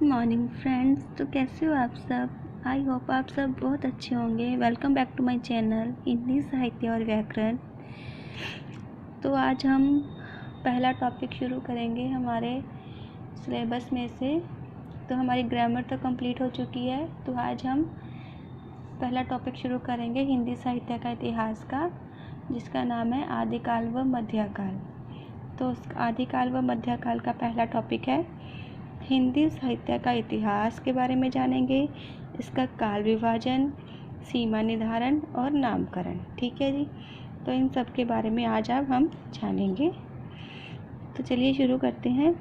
Morning friends. तो कैसे हो आप सब? आई होप आप सब बहुत अच्छे होंगे। Welcome back to my channel Hindi साहित्य और व्याकरण। तो आज हम पहला टॉपिक शुरू करेंगे हमारे सिलेबस में से। तो हमारी ग्रामर तो कंप्लीट हो चुकी है। तो आज हम पहला टॉपिक शुरू करेंगे हिंदी साहित्य का इतिहास का, जिसका नाम है आदिकाल व मध्यकाल। तो आदिकाल व मध्यकाल का पहला टॉपिक है हिंदी साहित्य का इतिहास के बारे में जानेंगे, इसका काल विभाजन, सीमा निर्धारण और नामकरण। ठीक है जी, तो इन सब के बारे में आज अब हम जानेंगे। तो चलिए शुरू करते हैं।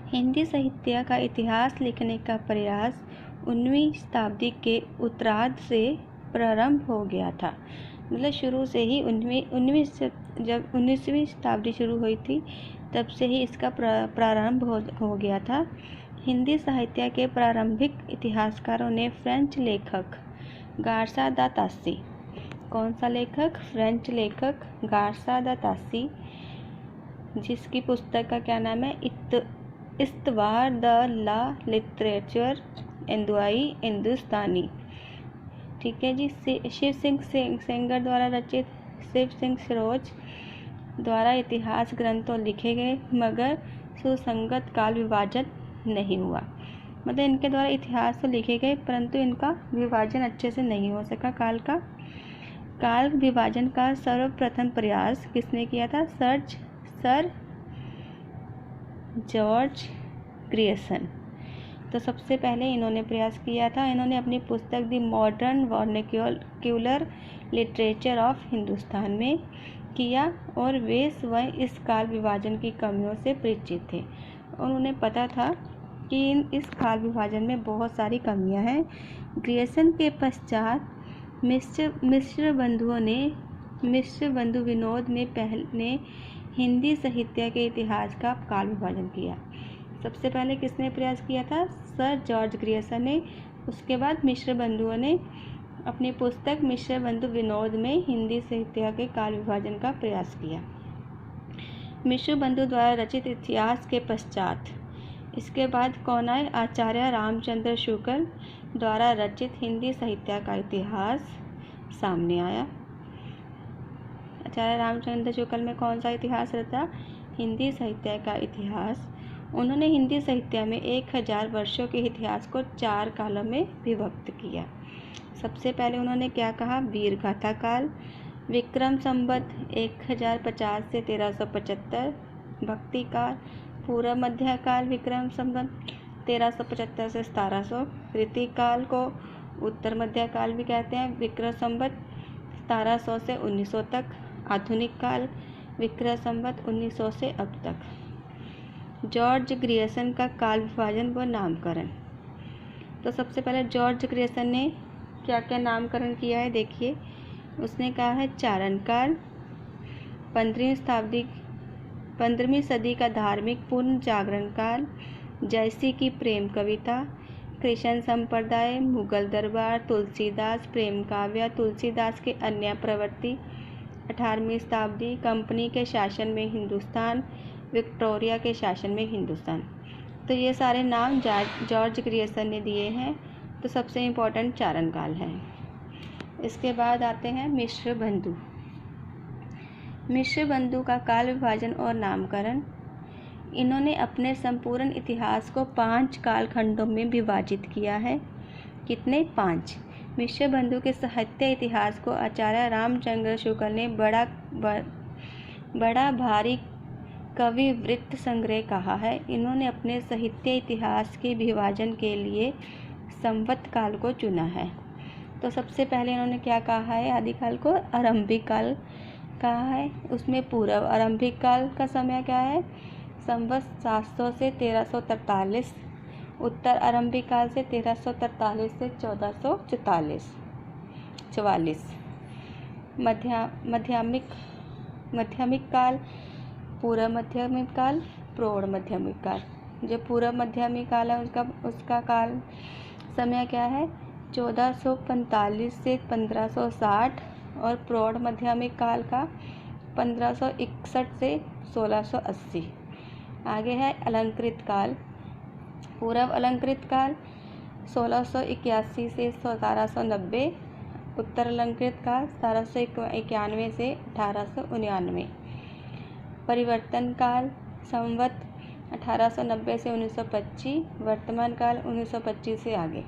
हिंदी साहित्य का इतिहास लिखने का प्रयास 19वीं शताब्दी के उत्तरार्ध से प्रारंभ हो गया था। मतलब शुरू से ही जब 19वीं शताब्दी शुरू हुई थी तब से ही इसका प्रारंभ हो गया था। हिंदी साहित्य के प्रारंभिक इतिहासकारों ने फ्रेंच लेखक गार्सा दा तासी, कौन सा लेखक? फ्रेंच लेखक गार्सा दा तासी, जिसकी पुस्तक का क्या नाम है? इस्तवार द ला लिटरेचर इंदुआई हिंदुस्तानी। ठीक है जी। शिव सिंह सेंगर द्वारा रचित शिव सिंह सरोज द्वारा इतिहास ग्रंथ तो लिखे गए, मगर सुसंगत काल विभाजन नहीं हुआ। मतलब इनके द्वारा इतिहास तो लिखे गए परंतु इनका विभाजन अच्छे से नहीं हो सका। काल विभाजन का सर्वप्रथम प्रयास किसने किया था? Sir George Grierson. तो सबसे पहले इन्होंने प्रयास किया था। इन्होंने अपनी पुस्तक the modern vernacular literature of Hindustan में किया और वे स्वयं इस काल विभाजन की कमियों से परिचित थे। और उन्हें पता था कि इस काल विभाजन में बहुत सारी कमियां हैं। ग्रियर्सन के पश्चात मिश्र बंधु विनोद ने हिंदी साहित्य के इतिहास का काल विभाजन किया। सबसे पहले किसने प्रयास किया था? सर जॉर्ज ग्रियर्सन ने। उसके बाद मिश्र बंधुओं ने अपनी पुस्तक मिश्र बंधु विनोद में हिंदी साहित्य के काल विभाजन का प्रयास किया। मिश्र बंधु द्वारा रचित इतिहास के पश्चात इसके बाद कौन आए? आचार्य रामचंद्र शुक्ल द्वारा रचित हिंदी साहित्य का इतिहास सामने आया। आचार्य रामचंद्र शुक्ल में कौन सा इतिहास रचा? हिंदी साहित्य का इतिहास। उन्होंने हिंदी साहित्य में 1000 वर्षों के इतिहास को 4 कालों में विभक्त किया। सबसे पहले उन्होंने क्या कहा? वीर गाथा काल, विक्रम संवत 1050 से 1375, भक्ति काल, पूर्व मध्य काल विक्रम संवत 1375 से 1700, रीति काल को उत्तर मध्य काल भी कहते हैं, विक्रम संवत 1700 से 1900 तक, आधुनिक काल विक्रम संवत 1900 से अब तक। जॉर्ज ग्रियर्सन का काल विभाजन व नामकरण। तो सबसे पहले जॉर्ज ग्रियर्सन ने क्या क्या नामकरण किया है देखिए। उसने कहा है चारण काल, 15वीं सदी का धार्मिक पूर्ण जागरण काल, जयसी की प्रेम कविता, कृष्ण संप्रदाय, मुगल दरबार, तुलसीदास, प्रेम काव्य, तुलसीदास के अन्य प्रवृत्ति, 18वीं शताब्दी, कंपनी के शासन में हिंदुस्तान, विक्टोरिया के शासन में हिंदुस्तान। तो ये सारे नाम जॉर्ज ग्रियर्सन ने दिए हैं। तो सबसे इम्पोर्टेंट चारण काल है। इसके बाद आते हैं मिश्र बंधु। मिश्र बंधु का काल विभाजन और नामकरण। इन्होंने अपने संपूर्ण इतिहास को 5 कालखंडों में विभाजित किया है। कितने? 5। मिश्र बंधु के साहित्य इतिहास को आचार्य रामचंद्र शुक्ल ने बड़ा भारी कवि वृत्त संग्रह कहा है। इन्होंने अपने साहित्य इतिहास के विभाजन के लिए संवत काल को चुना है। तो सबसे पहले इन्होंने क्या कहा है? आदिकाल को आरंभिक काल कहा है। उसमें पूर्व आरंभिक काल का समय क्या है? संवत 700 से 1343, उत्तर आरंभिक काल से 1343 से 1444, माध्यमिक काल, पूर्व माध्यमिक काल, प्रौढ़ माध्यमिक काल। जो पूर्व माध्यमिक काल है उसका काल समय क्या है? 1445 से 1560 और प्रौढ़ माध्यमिक काल का 1561 से 1680। आगे है अलंकृत काल, पूर्व अलंकृत काल 1681 से 1790, उत्तर अलंकृत काल 1791 से 1899, परिवर्तन काल संवत 1890 से 1925, वर्तमान काल 1925 से आगे।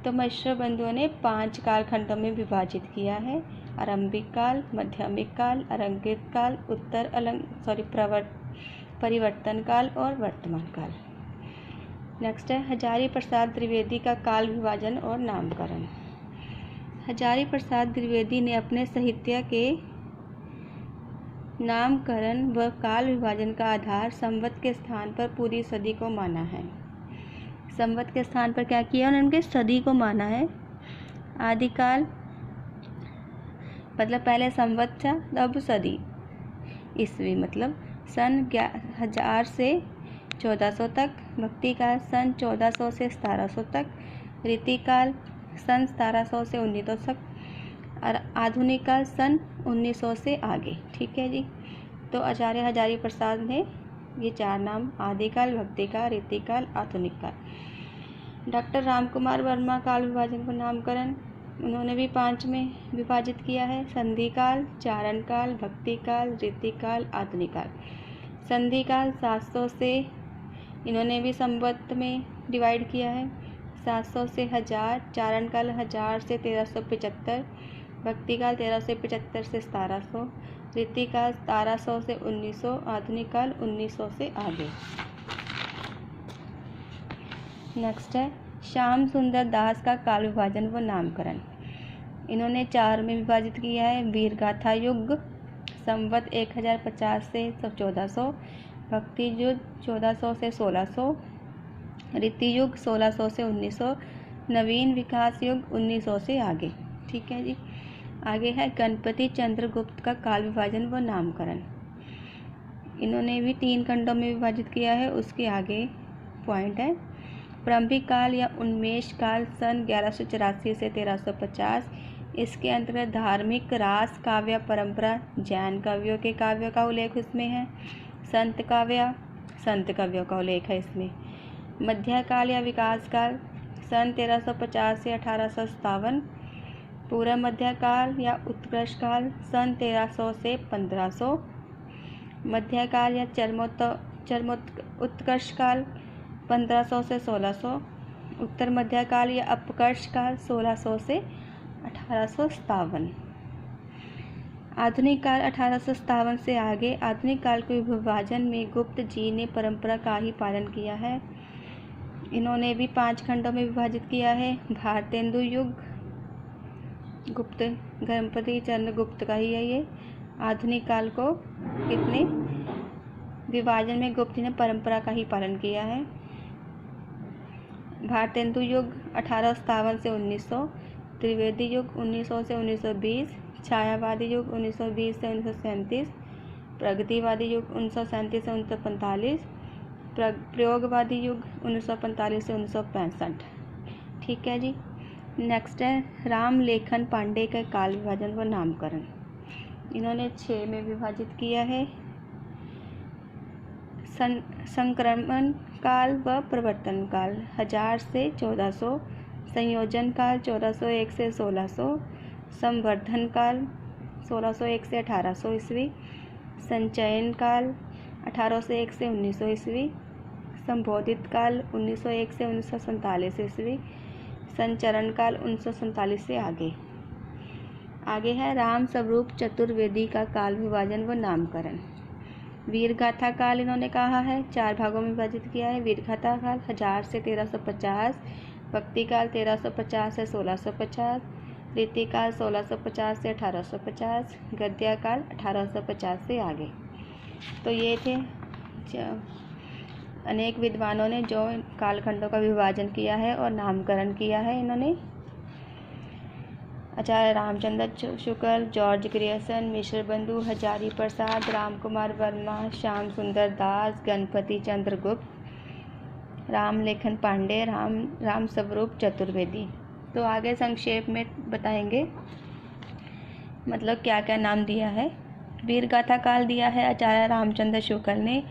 तो मिश्र बंधुओं ने 5 कालखंडों में विभाजित किया है: आरंभिक काल, माध्यमिक काल, अलंकृत काल, परिवर्तन काल और वर्तमान काल। नेक्स्ट है हजारी प्रसाद द्विवेदी का काल विभाजन और नामकरण। हजारी प्रसाद द्विवेदी ने अपने साहित्य के नामकरण व काल विभाजन का आधार संवत के स्थान पर पूरी सदी को माना है। संवत के स्थान पर क्या किया उन्होंने? सदी को माना है। आदिकाल मतलब पहले संवत था, अब सदी। ईस्वी मतलब सन 1000 से 1400 तक, भक्ति काल सन 1400 से 1700 तक, रीतिकाल सन 1700 से 1900 तक और आधुनिक काल सन 1900 से आगे। ठीक है जी। तो आचार्य हजारी प्रसाद ने ये 4 नाम: आदिकाल, भक्तिकाल, रीतिकाल, आधुनिक काल। डॉक्टर रामकुमार वर्मा काल विभाजन को नामकरण उन्होंने भी 5 में विभाजित किया है: संधि काल, चारण काल, भक्ति काल, रीतिकाल, आधुनिक काल। संधि काल 700 से इन्होंने भी संवत में डिवाइड किया है: 700 से 1000, चारण काल 1000 से 1375, भक्ति काल 1375 से 1700, रीतिकाल 1700 से 1900, आधुनिक काल 1900 से आगे। नेक्स्ट है श्याम सुंदर दास का काल विभाजन व नामकरण। इन्होंने 4 में विभाजित किया है: वीरगाथा युग संवत 1050 से 1400, भक्ति युग 1400 से 1600, रीति युग 1600 से 1900, नवीन विकास युग 1900 से आगे। ठीक है जी। आगे है गणपति चंद्रगुप्त का काल विभाजन व नामकरण। इन्होंने भी 3 खंडों में विभाजित किया है। उसके आगे पॉइंट है: प्रारंभिक काल या उन्मेष काल सन 1184 से 1350। इसके अंतर्गत धार्मिक रास काव्य परंपरा, जैन कवियों के काव्यों का उल्लेख इसमें है। संत कवियों का उल्लेख है इसमें। मध्यकाल या विकास काल सन 1350 से 1857। पूर्व मध्यकाल या उत्कर्ष काल सन 1300 से 1500। मध्यकाल या उत्कर्ष काल 1500 से 1600। उत्तर मध्यकाल या अपकर्ष काल 1600 से 1857। आधुनिक काल 1857 से आगे। आधुनिक काल के विभाजन में गुप्त जी ने परंपरा का ही पालन किया है। इन्होंने भी 5 खंडों में विभाजित किया है: भारतेंदु युग, गुप्त गणपति चंद्रगुप्त का ही है ये। आधुनिक काल को कितने विभाजन में गुप्त जी ने परंपरा का ही पालन किया है। भारतेंदु युग 1857 से 1900, त्रिवेदी युग 1900 से 1920, छायावादी युग 1920 से 1937, प्रगतिवादी युग 1937 से 1945, प्रयोगवादी युग 1945 से 1965। ठीक है जी। नेक्स्ट है राम लेखन पांडे का काल विभाजन व नामकरण। इन्होंने 6 में विभाजित किया है: संक्रमण काल व प्रवर्तन काल 1000 से 1400, संयोजन काल 1401 से 1600, संवर्धन काल 1601 से 1800 ईस्वी, संचयन काल 1801 से 1900 ईस्वी, संबोधित काल 1901 से 1947 ईस्वी, संचरण काल 1947 से आगे। आगे है राम स्वरूप चतुर्वेदी का काल विभाजन व नामकरण। वीरगाथा काल इन्होंने कहा है 4 भागों में विभाजित किया है: वीरगाथा काल 1000 से 1350, भक्ति काल 1350 से 1650, रीति काल 1650 से 1850, गद्य काल 1850 से आगे। तो ये थे अनेक विद्वानों ने जो कालखंडों का विभाजन किया है और नामकरण किया है। इन्होंने आचार्य रामचंद्र शुक्ल, जॉर्ज ग्रियर्सन, मिश्र बंधु, हजारी प्रसाद, रामकुमार वर्मा, श्याम सुंदर दास, गणपति चंद्रगुप्त, राम लेखन पांडे, राम स्वरूप चतुर्वेदी। तो आगे संक्षेप में बताएंगे मतलब क्या क्या नाम दिया है। वीरगाथा काल दिया है आचार्य रामचंद्र शुक्ल ने,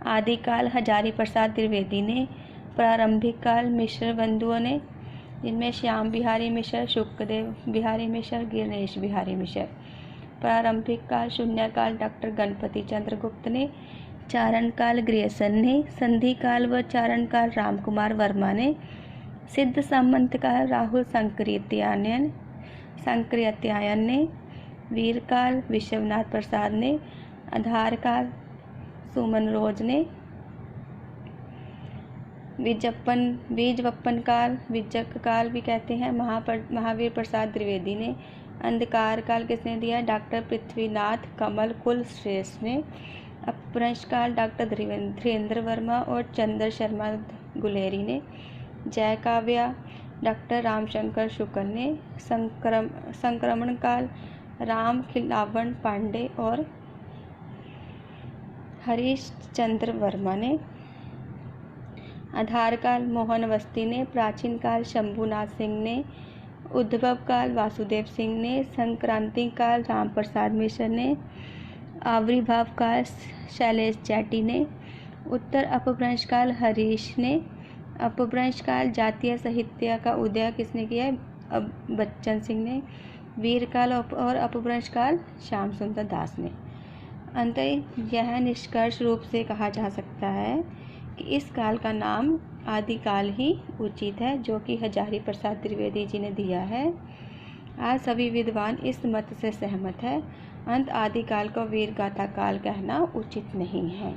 आदिकाल हजारी प्रसाद द्विवेदी ने, प्रारंभिक काल मिश्र बंधुओं ने, जिनमें श्याम बिहारी मिश्र, शुक्रदेव बिहारी मिश्र, गणेश बिहारी मिश्र। प्रारंभिक काल शून्यकाल डॉक्टर गणपति चंद्र गुप्त ने, चारण काल ग्रियर्सन ने, संधि काल व चारण काल रामकुमार वर्मा ने, सिद्ध सामंत काल राहुल संक्रियत्यायन ने, वीर काल विश्वनाथ प्रसाद ने, आधार काल सुमन रोज ने, बीजवपन काल, विजक काल भी कहते हैं, महावीर प्रसाद द्विवेदी ने, अंधकार काल किसने दिया? डॉक्टर पृथ्वीनाथ कमल कुल श्रेष्ठ ने, अपभ्रंश काल डॉक्टर धीरेन्द्र वर्मा और चंद्र शर्मा गुलेरी ने, जय काव्या डॉक्टर रामशंकर शुक्ल ने, संक्रमण काल राम खिलावन पांडे और हरीश चंद्र वर्मा ने, आधार काल मोहन अवस्थी ने, प्राचीन काल शंभुनाथ सिंह ने, उद्भव काल वासुदेव सिंह ने, संक्रांति काल राम प्रसाद मिश्र ने, आविर्भाव काल शैलेश जैटी ने, उत्तर अपभ्रंश काल हरीश ने, अपभ्रंश काल जातीय साहित्य का उदय किसने किया है? बच्चन सिंह ने, वीर काल और अपभ्रंश काल श्याम सुंदर दास ने। अंततः यह निष्कर्ष रूप से कहा जा सकता है कि इस काल का नाम आदिकाल ही उचित है, जो कि हजारी प्रसाद द्विवेदी जी ने दिया है। आज सभी विद्वान इस मत से सहमत है। अंत आदिकाल को वीरगाथा काल कहना उचित नहीं है।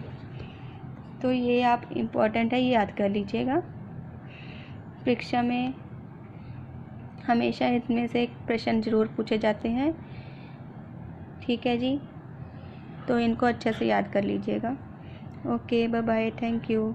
तो ये आप इम्पोर्टेंट है, ये याद कर लीजिएगा। परीक्षा में हमेशा इनमें से एक प्रश्न जरूर पूछे जाते हैं। ठीक है जी, तो इनको अच्छे से याद कर लीजिएगा। Okay, bye bye, thank you.